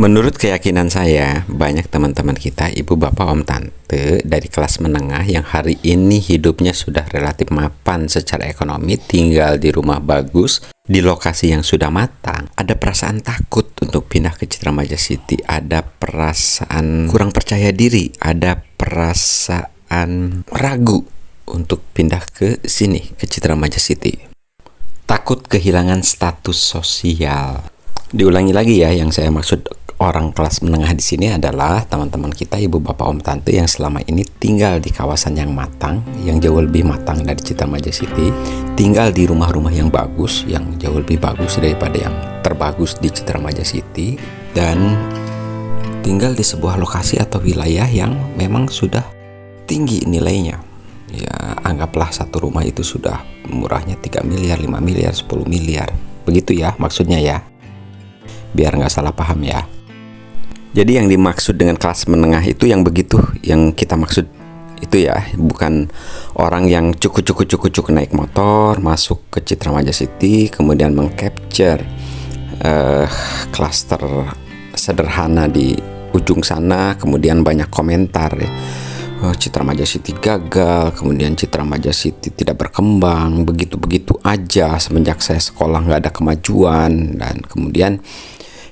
Menurut keyakinan saya, banyak teman-teman kita, ibu, bapak, om, tante dari kelas menengah yang hari ini hidupnya sudah relatif mapan secara ekonomi, tinggal di rumah bagus, di lokasi yang sudah matang. Ada perasaan takut untuk pindah ke Citra Maja City, ada perasaan kurang percaya diri, ada perasaan ragu untuk pindah ke sini, ke Citra Maja City. Takut kehilangan status sosial. Diulangi lagi ya, yang saya maksud orang kelas menengah di sini adalah teman-teman kita, ibu, bapak, om, tante yang selama ini tinggal di kawasan yang matang, yang jauh lebih matang dari Citra Maja City, tinggal di rumah-rumah yang bagus, yang jauh lebih bagus daripada yang terbagus di Citra Maja City, dan tinggal di sebuah lokasi atau wilayah yang memang sudah tinggi nilainya. Ya, anggaplah satu rumah itu sudah murahnya 3 miliar, 5 miliar, 10 miliar. Begitu ya maksudnya ya. Biar nggak salah paham ya. Jadi yang dimaksud dengan kelas menengah itu yang begitu, yang kita maksud itu ya, bukan orang yang cukup naik motor masuk ke Citra Maja City kemudian mengcapture klaster sederhana di ujung sana, kemudian banyak komentar ya. Citra Maja City gagal, kemudian Citra Maja City tidak berkembang, begitu-begitu aja semenjak saya sekolah nggak ada kemajuan, dan kemudian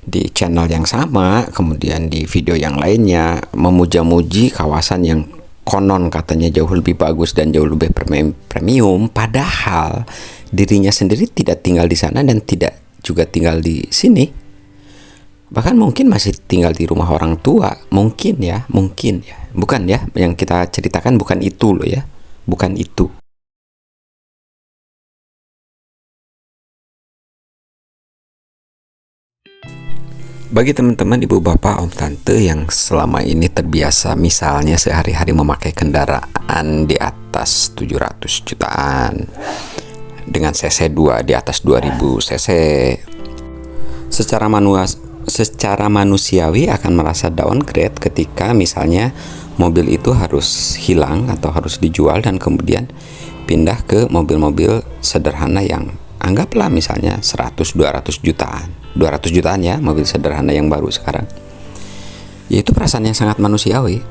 di channel yang sama, kemudian di video yang lainnya memuja-muji kawasan yang konon katanya jauh lebih bagus dan jauh lebih premium, padahal dirinya sendiri tidak tinggal di sana dan tidak juga tinggal di sini. Bahkan mungkin masih tinggal di rumah orang tua, mungkin ya. Bukan ya, yang kita ceritakan bukan itu loh ya, bukan itu. Bagi teman-teman ibu, bapak, om, tante yang selama ini terbiasa misalnya sehari-hari memakai kendaraan di atas 700 jutaan dengan cc 2 di atas 2000 cc, secara manusiawi akan merasa downgrade ketika misalnya mobil itu harus hilang atau harus dijual dan kemudian pindah ke mobil-mobil sederhana yang anggaplah misalnya 100-200 jutaan ya, mobil sederhana yang baru sekarang. Yaitu perasaan yang sangat manusiawi.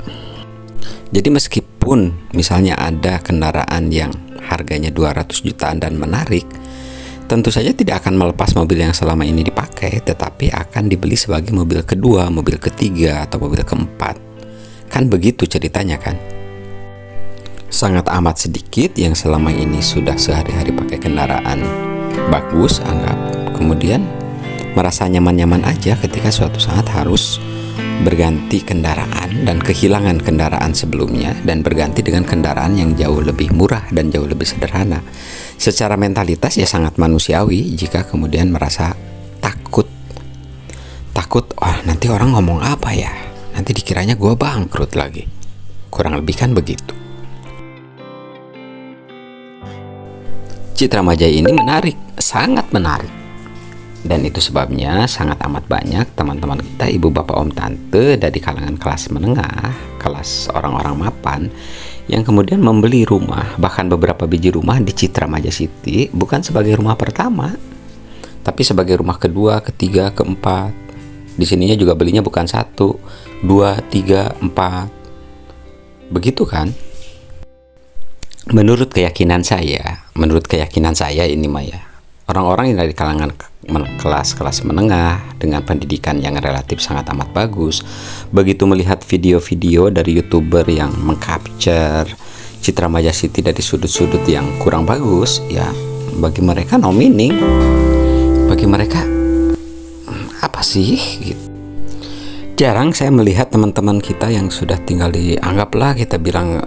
Jadi meskipun misalnya ada kendaraan yang harganya 200 jutaan dan menarik, tentu saja tidak akan melepas mobil yang selama ini dipakai, tetapi akan dibeli sebagai mobil kedua, mobil ketiga, atau mobil keempat. Kan begitu ceritanya kan? Sangat amat sedikit yang selama ini sudah sehari-hari pakai kendaraan bagus, anggap, kemudian merasa nyaman-nyaman aja ketika suatu saat harus berganti kendaraan dan kehilangan kendaraan sebelumnya dan berganti dengan kendaraan yang jauh lebih murah dan jauh lebih sederhana. Secara mentalitas ya sangat manusiawi jika kemudian merasa takut, nanti orang ngomong apa ya, nanti dikiranya gue bangkrut lagi, kurang lebih kan begitu. Citra Maja ini menarik, sangat menarik. Dan itu sebabnya sangat amat banyak teman-teman kita, ibu, bapak, om, tante dari kalangan kelas menengah, kelas orang-orang mapan, yang kemudian membeli rumah, bahkan beberapa biji rumah di Citra Maja City, bukan sebagai rumah pertama, tapi sebagai rumah kedua, ketiga, keempat. Di sininya juga belinya bukan 1, 2, 3, 4. Begitu kan? Menurut keyakinan saya ini Maya, orang-orang yang dari kalangan kelas menengah dengan pendidikan yang relatif sangat amat bagus, begitu melihat video-video dari YouTuber yang mengcapture Citra Maja City dari sudut-sudut yang kurang bagus, ya bagi mereka no meaning. Bagi mereka apa sih gitu. Jarang saya melihat teman-teman kita yang sudah tinggal di, anggaplah kita bilang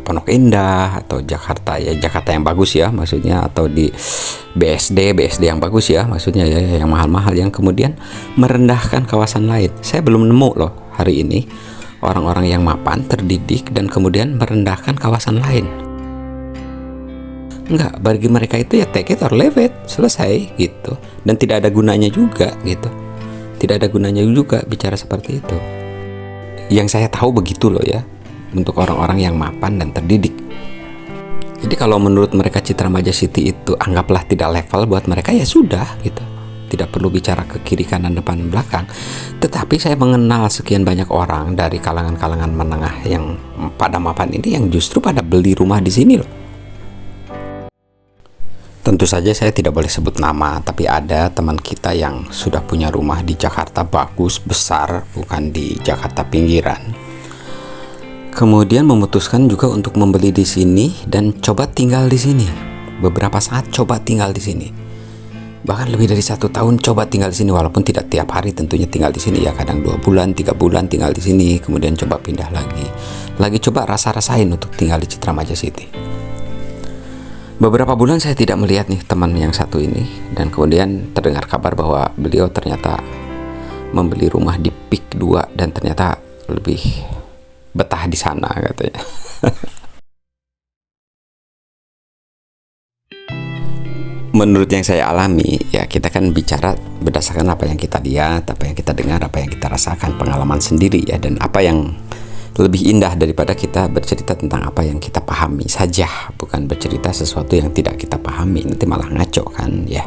Pondok Indah atau Jakarta ya, Jakarta yang bagus ya maksudnya, atau di BSD yang bagus ya maksudnya ya, yang mahal-mahal, yang kemudian merendahkan kawasan lain. Saya belum nemu loh hari ini orang-orang yang mapan, terdidik, dan kemudian merendahkan kawasan lain. Enggak, bagi mereka itu ya take it or leave it, selesai gitu. Dan tidak ada gunanya juga gitu. Tidak ada gunanya juga bicara seperti itu. Yang saya tahu begitu loh ya, untuk orang-orang yang mapan dan terdidik. Jadi kalau menurut mereka Citra Maja City itu anggaplah tidak level buat mereka, ya sudah gitu. tidak perlu bicara ke kiri kanan depan belakang. Tetapi saya mengenal sekian banyak orang dari kalangan-kalangan menengah yang pada mapan ini yang justru pada beli rumah di sini loh. Tentu saja saya tidak boleh sebut nama, tapi ada teman kita yang sudah punya rumah di Jakarta bagus, besar, bukan di Jakarta pinggiran. Kemudian memutuskan juga untuk membeli di sini dan coba tinggal di sini. Beberapa saat coba tinggal di sini. Bahkan lebih dari 1 tahun coba tinggal di sini, walaupun tidak tiap hari tentunya tinggal di sini ya, kadang 2 bulan, 3 bulan tinggal di sini, kemudian coba pindah lagi. Lagi coba rasa-rasain untuk tinggal di Citra Maja City. Beberapa bulan saya tidak melihat nih teman yang satu ini, dan kemudian terdengar kabar bahwa beliau ternyata membeli rumah di Pik 2 dan ternyata lebih betah di sana katanya. Menurut yang saya alami, ya kita kan bicara berdasarkan apa yang kita lihat, apa yang kita dengar, apa yang kita rasakan, pengalaman sendiri ya, dan apa yang lebih indah daripada kita bercerita tentang apa yang kita pahami saja, bukan bercerita sesuatu yang tidak kita pahami, nanti malah ngaco kan ya.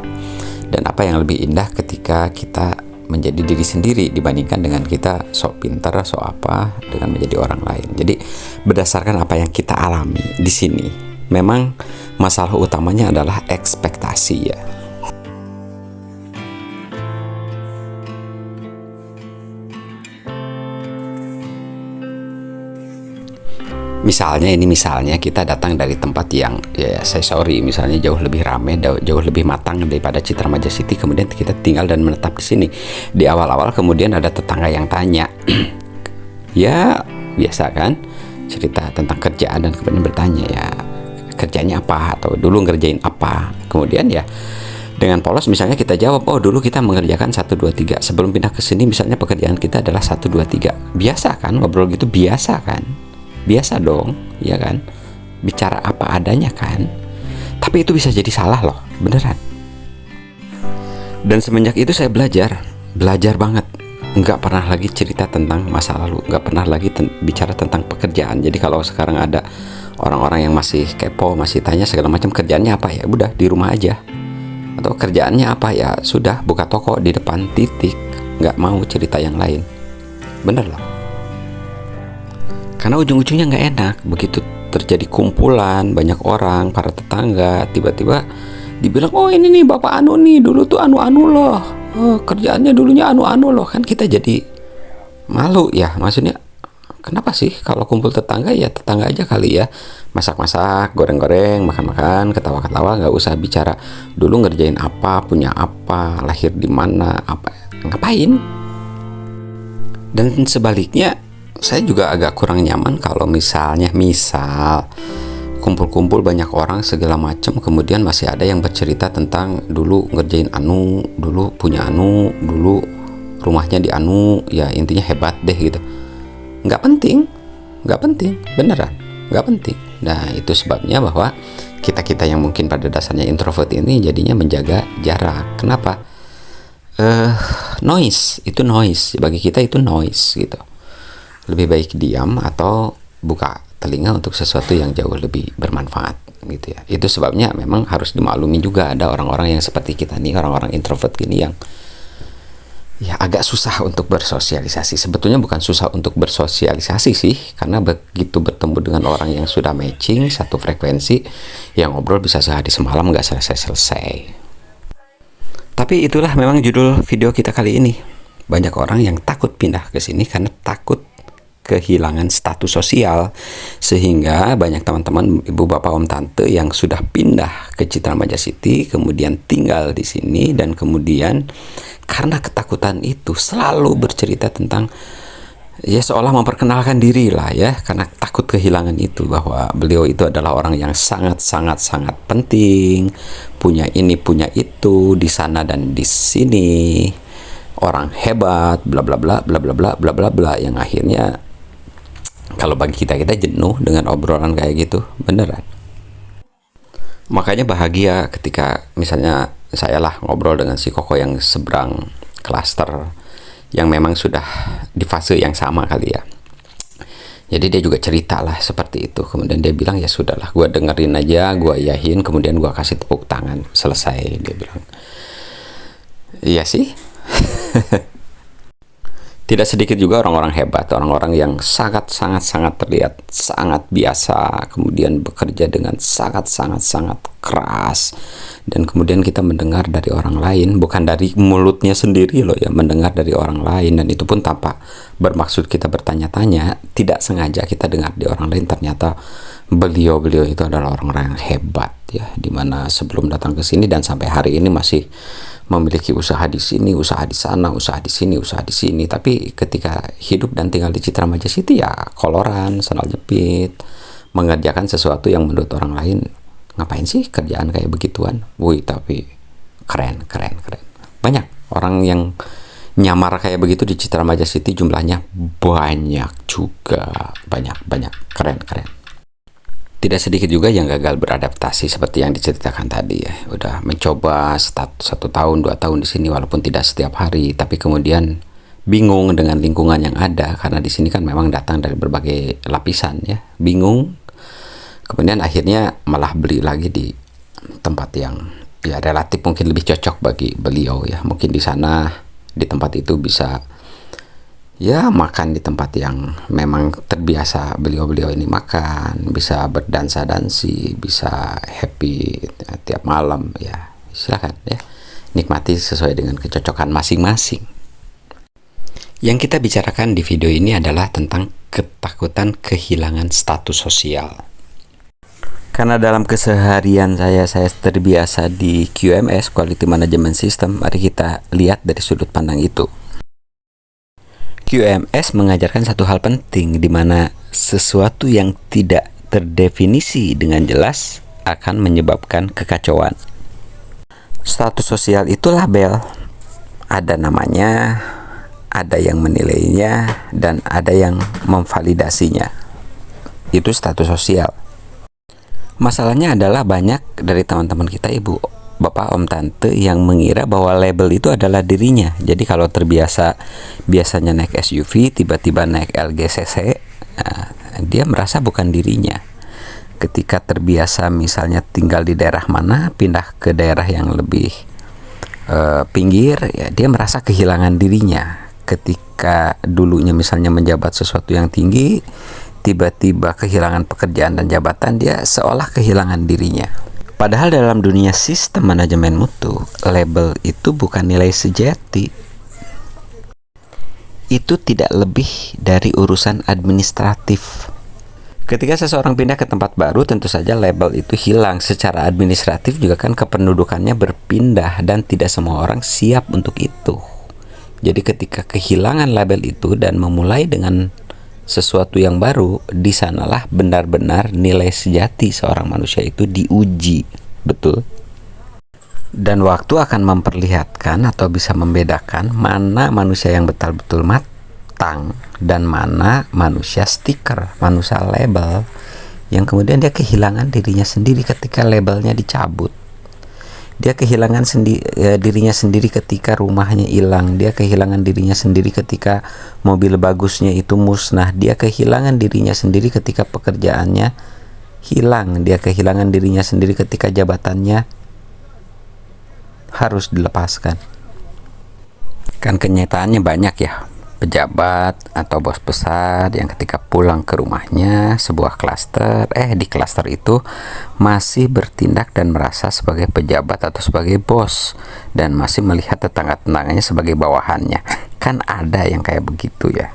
Dan apa yang lebih indah ketika kita menjadi diri sendiri dibandingkan dengan kita sok pintar, sok apa dengan menjadi orang lain. Jadi berdasarkan apa yang kita alami di sini, memang masalah utamanya adalah ekspektasi ya. Misalnya kita datang dari tempat yang ya saya sorry misalnya jauh lebih ramai, jauh lebih matang daripada Citra Maja City, kemudian kita tinggal dan menetap di sini. Di awal-awal kemudian ada tetangga yang tanya, ya biasa kan, cerita tentang kerjaan dan kemudian bertanya ya kerjanya apa atau dulu ngerjain apa. Kemudian ya dengan polos misalnya kita jawab, oh dulu kita mengerjakan 1, 2, 3, sebelum pindah ke sini misalnya pekerjaan kita adalah 1, 2, 3. Biasa kan ngobrol gitu, biasa kan? Biasa dong, ya kan? Bicara apa adanya kan? Tapi itu bisa jadi salah loh, beneran. Dan semenjak itu saya belajar banget. Nggak pernah lagi cerita tentang masa lalu, nggak pernah lagi bicara tentang pekerjaan. Jadi kalau sekarang ada orang-orang yang masih kepo, masih tanya segala macam kerjaannya apa, ya udah di rumah aja. Atau kerjaannya apa, ya sudah buka toko di depan, titik. Nggak mau cerita yang lain. Bener loh. Karena ujung-ujungnya nggak enak begitu terjadi kumpulan banyak orang, para tetangga tiba-tiba dibilang, oh ini nih bapak anu nih dulu tuh anu-anu loh, oh, kerjaannya dulunya anu-anu loh, kan kita jadi malu ya. Maksudnya kenapa sih kalau kumpul tetangga ya tetangga aja kali ya, masak-masak, goreng-goreng, makan-makan, ketawa-ketawa, nggak usah bicara dulu ngerjain apa, punya apa, lahir di mana, apa, ngapain. Dan sebaliknya saya juga agak kurang nyaman kalau misal kumpul-kumpul banyak orang segala macam, kemudian masih ada yang bercerita tentang dulu ngerjain anu, dulu punya anu, dulu rumahnya di anu, ya intinya hebat deh gitu. Nggak penting, beneran nggak penting. Nah itu sebabnya bahwa kita yang mungkin pada dasarnya introvert ini jadinya menjaga jarak. Kenapa? Noise bagi kita itu noise gitu. Lebih baik diam atau buka telinga untuk sesuatu yang jauh lebih bermanfaat gitu ya. Itu sebabnya memang harus dimaklumi juga ada orang-orang yang seperti kita nih, orang-orang introvert gini yang ya agak susah untuk bersosialisasi. Sebetulnya bukan susah untuk bersosialisasi sih, karena begitu bertemu dengan orang yang sudah matching satu frekuensi, yang ngobrol bisa sehari semalam nggak selesai-selesai. Tapi itulah memang judul video kita kali ini. Banyak orang yang takut pindah ke sini karena takut kehilangan status sosial, sehingga banyak teman-teman ibu bapak om tante yang sudah pindah ke Citra Maja City kemudian tinggal di sini, dan kemudian karena ketakutan itu selalu bercerita tentang ya seolah memperkenalkan diri lah ya, karena takut kehilangan itu, bahwa beliau itu adalah orang yang sangat penting, punya ini punya itu di sana dan di sini, orang hebat, bla bla bla bla bla bla bla bla bla, yang akhirnya kalau bagi kita jenuh dengan obrolan kayak gitu, beneran. Makanya bahagia ketika misalnya saya lah ngobrol dengan si Koko yang seberang klaster, yang memang sudah di fase yang sama kali ya. Jadi dia juga cerita lah seperti itu. Kemudian dia bilang ya sudahlah, gue dengerin aja, gue iyahin, kemudian gue kasih tepuk tangan, selesai dia bilang. Iya sih. Tidak sedikit juga orang-orang hebat, orang-orang yang sangat terlihat sangat biasa, kemudian bekerja dengan sangat keras, dan kemudian kita mendengar dari orang lain, bukan dari mulutnya sendiri loh ya, mendengar dari orang lain, dan itu pun tanpa bermaksud kita bertanya-tanya, tidak sengaja kita dengar di orang lain, ternyata beliau-beliau itu adalah orang-orang yang hebat ya, dimana sebelum datang ke sini dan sampai hari ini masih memiliki usaha di sini, usaha di sana, usaha di sini, usaha di sini. Tapi ketika hidup dan tinggal di Citra Maja City ya koloran, sandal jepit, mengerjakan sesuatu yang menurut orang lain ngapain sih kerjaan kayak begituan. Wih, tapi keren. Banyak orang yang nyamar kayak begitu di Citra Maja City, jumlahnya banyak juga, banyak, keren. Tidak sedikit juga yang gagal beradaptasi seperti yang diceritakan tadi ya. Udah mencoba 1 tahun, 2 tahun di sini walaupun tidak setiap hari, tapi kemudian bingung dengan lingkungan yang ada karena di sini kan memang datang dari berbagai lapisan ya. Bingung. Kemudian akhirnya malah beli lagi di tempat yang ya relatif mungkin lebih cocok bagi beliau ya. Mungkin di sana di tempat itu bisa ya makan di tempat yang memang terbiasa beliau-beliau ini makan, bisa berdansa-dansi, bisa happy tiap malam ya. Silakan ya, nikmati sesuai dengan kecocokan masing-masing. Yang kita bicarakan di video ini adalah tentang ketakutan kehilangan status sosial. Karena dalam keseharian saya terbiasa di QMS, Quality Management System. Mari kita lihat dari sudut pandang itu. QMS mengajarkan satu hal penting, di mana sesuatu yang tidak terdefinisi dengan jelas akan menyebabkan kekacauan. Status sosial itu label, ada namanya, ada yang menilainya, dan ada yang memvalidasinya. Itu status sosial. Masalahnya adalah banyak dari teman-teman kita, ibu, bapak, om, tante yang mengira bahwa label itu adalah dirinya. Jadi kalau biasanya naik SUV, tiba-tiba naik LGCC, dia merasa bukan dirinya. Ketika terbiasa misalnya tinggal di daerah mana, pindah ke daerah yang lebih pinggir, ya dia merasa kehilangan dirinya. Ketika dulunya misalnya menjabat sesuatu yang tinggi, tiba-tiba kehilangan pekerjaan dan jabatan, dia seolah kehilangan dirinya. Padahal dalam dunia sistem manajemen mutu, label itu bukan nilai sejati. Itu tidak lebih dari urusan administratif. Ketika seseorang pindah ke tempat baru, tentu saja label itu hilang. Secara administratif juga kan kependudukannya berpindah dan tidak semua orang siap untuk itu. Jadi ketika kehilangan label itu dan memulai dengan sesuatu yang baru, di sanalah benar-benar nilai sejati seorang manusia itu diuji, betul. Dan waktu akan memperlihatkan atau bisa membedakan mana manusia yang betul-betul matang dan mana manusia stiker, manusia label, yang kemudian dia kehilangan dirinya sendiri ketika labelnya dicabut. Dia kehilangan dirinya sendiri ketika rumahnya hilang. Dia kehilangan dirinya sendiri ketika mobil bagusnya itu musnah. Dia kehilangan dirinya sendiri ketika pekerjaannya hilang. Dia kehilangan dirinya sendiri ketika jabatannya harus dilepaskan. Kan kenyataannya banyak ya, pejabat atau bos besar yang ketika pulang ke rumahnya sebuah klaster, di klaster itu masih bertindak dan merasa sebagai pejabat atau sebagai bos, dan masih melihat tetangga-tetangganya sebagai bawahannya. Kan ada yang kayak begitu ya.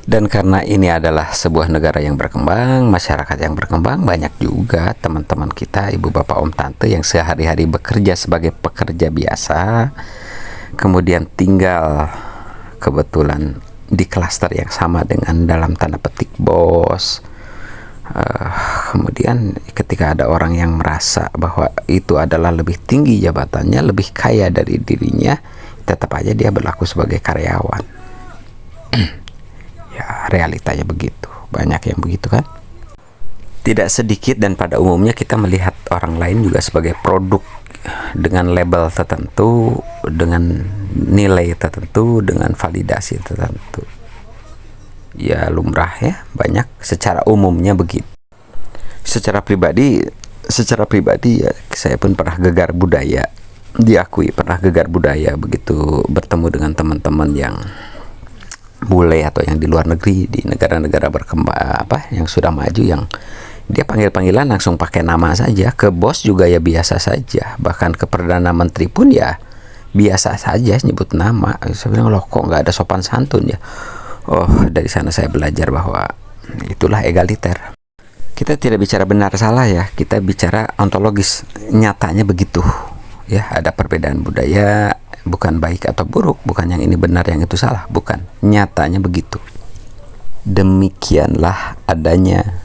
Dan karena ini adalah sebuah negara yang berkembang, masyarakat yang berkembang, banyak juga teman-teman kita, ibu, bapak, om, tante yang sehari-hari bekerja sebagai pekerja biasa, kemudian tinggal kebetulan di klaster yang sama dengan dalam tanda petik bos. Kemudian ketika ada orang yang merasa bahwa itu adalah lebih tinggi jabatannya, lebih kaya dari dirinya, tetap aja dia berlaku sebagai karyawan. Ya, realitanya begitu. Banyak yang begitu kan. Tidak sedikit dan pada umumnya kita melihat orang lain juga sebagai produk dengan label tertentu, dengan nilai tertentu, dengan validasi tertentu. Ya lumrah ya, banyak secara umumnya begitu. Secara pribadi ya, saya pun pernah gegar budaya diakui pernah gegar budaya begitu bertemu dengan teman-teman yang bule atau yang di luar negeri, di negara-negara berkembang yang sudah maju, yang dia panggil-panggilan langsung pakai nama saja. Ke bos juga ya biasa saja, bahkan ke perdana menteri pun ya biasa saja nyebut nama. Saya bilang, loh kok nggak ada sopan santun ya? Oh, dari sana saya belajar bahwa itulah egaliter. Kita tidak bicara benar salah ya, kita bicara ontologis. Nyatanya begitu. Ya, ada perbedaan budaya, bukan baik atau buruk, bukan yang ini benar yang itu salah, bukan. Nyatanya begitu. Demikianlah adanya.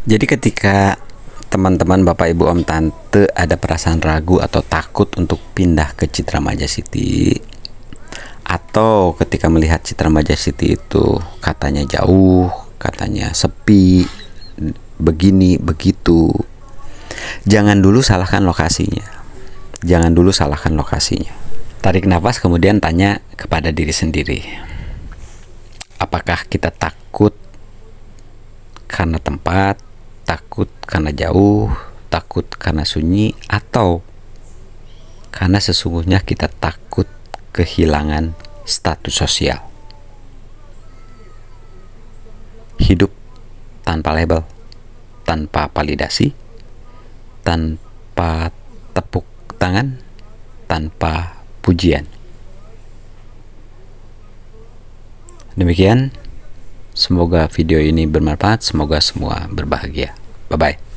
Jadi ketika teman-teman, Bapak, Ibu, Om, Tante ada perasaan ragu atau takut untuk pindah ke Citra Maja City, atau ketika melihat Citra Maja City itu katanya jauh, katanya sepi, begini begitu, jangan dulu salahkan lokasinya. Jangan dulu salahkan lokasinya. Tarik nafas, kemudian tanya kepada diri sendiri, apakah kita takut karena tempat, takut karena jauh, takut karena sunyi, atau karena sesungguhnya kita takut kehilangan status sosial. Hidup tanpa label, tanpa validasi, tanpa tepuk tangan, tanpa pujian. Demikian, semoga video ini bermanfaat, semoga semua berbahagia. Bye-bye.